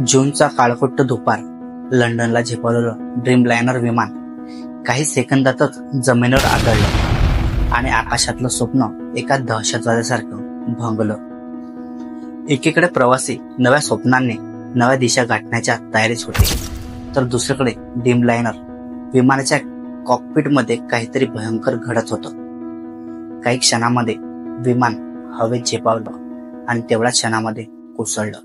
जूनचा काळकोट्ट दुपार लंडनला झेपावलेलं ड्रीमलायनर विमान काही सेकंदातच जमिनीवर आदळलं आणि आकाशातलं स्वप्न एका दहशतवाद्यासारखं भंगलं। एकीकडे प्रवासी नव्या स्वप्नांनी नव्या दिशा गाठण्याच्या तयारीत होते, तर दुसरीकडे ड्रीमलायनर विमानाच्या कॉकपिटमध्ये काहीतरी भयंकर घडत होतं। काही क्षणामध्ये विमान हवेत झेपावलं आणि तेवढ्याच क्षणामध्ये कोसळलं।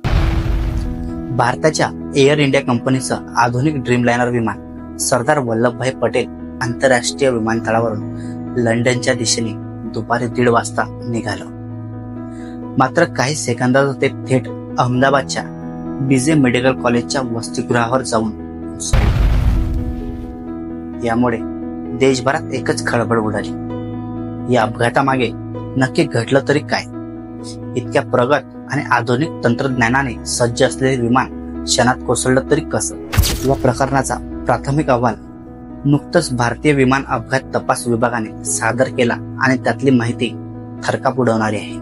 भारताच्या एअर इंडिया कंपनीचं आधुनिक ड्रीमलायनर विमान सरदार वल्लभभाई पटेल आंतरराष्ट्रीय विमानतळावरून लंडनच्या दिशेने दुपारी 1:30 वाजता निघालं। मात्र काही सेकंदात ते थेट अहमदाबादच्या बीजे मेडिकल कॉलेजच्या वसतिगृहावर जाऊन कोसळलं। यामुळे देशभरात एकच खळबळ उडाली। या अपघातामागे नक्की घडलं तरी काय? इतक्या प्रगत आणि आधुनिक तंत्रज्ञानाने सज्ज असलेले विमान क्षणात कोसळलं तरी कसं? या प्रकरणाचा प्राथमिक अहवाल नुकतंच भारतीय विमान अपघात तपास विभागाने सादर केला आणि त्यातली माहिती थरकाप उडवणारी आहे।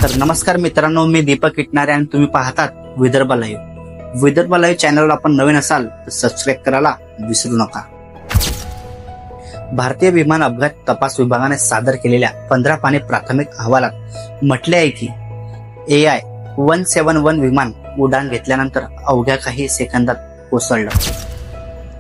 तर नमस्कार मित्रांनो, मी दीपक इटणारे आणि तुम्ही पाहतात विदर्भ लाईव्ह। विदर्भ लाईव्ह चॅनलला आपण नवीन असाल तर सबस्क्राईब करायला विसरू नका। भारतीय विमान अपघात तपास विभागाने सादर केलेल्या 15 पानी प्राथमिक अहवालात म्हटले आहे की AI-171 विमान उड्डाण घेतल्यानंतर अवघ्या काही सेकंदात कोसळलं।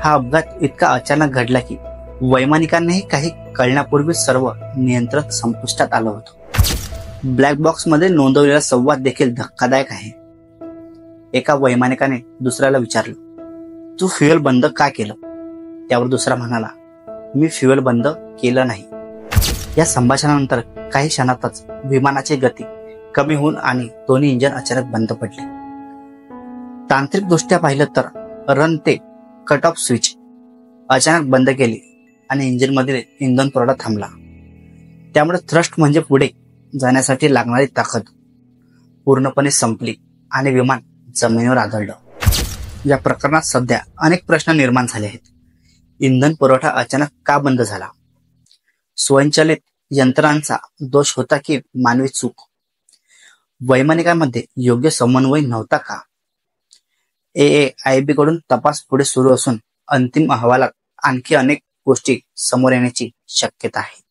हा अपघात इतका अचानक घडला की वैमानिकांनाही काही कळण्यापूर्वी सर्व नियंत्रण संपुष्टात आलं होतं। ब्लॅक बॉक्स मध्ये नोंदवलेला संवाद देखील धक्कादायक आहे। एका वैमानिकाने दुसऱ्याला विचारलं, तू फ्युएल बंद का केलं? त्यावर दुसरा म्हणाला, मी फ्युएल बंद केलं नाही। या संभाषणानंतर काही क्षणातच विमानाची गती कमी होऊन आणि दोन्ही इंजिन अचानक बंद पडले। तांत्रिक दृष्ट्या पाहिलं तर रन ते कट ऑफ स्विच अचानक बंद केली आणि इंजिन मधील इंधन पुरवठा थांबला। त्यामुळे थ्रस्ट म्हणजे पुढे जाण्यासाठी लागणारी ताकद पूर्णपणे संपली आणि विमान जमिनीवर आदळलं। या प्रकरणात सध्या अनेक प्रश्न निर्माण झाले आहेत। इंधन पुरवठा अचानक का बंद झाला? स्वयंचलित यंत्रांचा दोष होता की मानवी चूक? वैमानिकांमध्ये योग्य समन्वय नव्हता का? AAIB कडून तपास पुढे सुरू असून अंतिम अहवालात आणखी अनेक गोष्टी समोर येण्याची शक्यता आहे।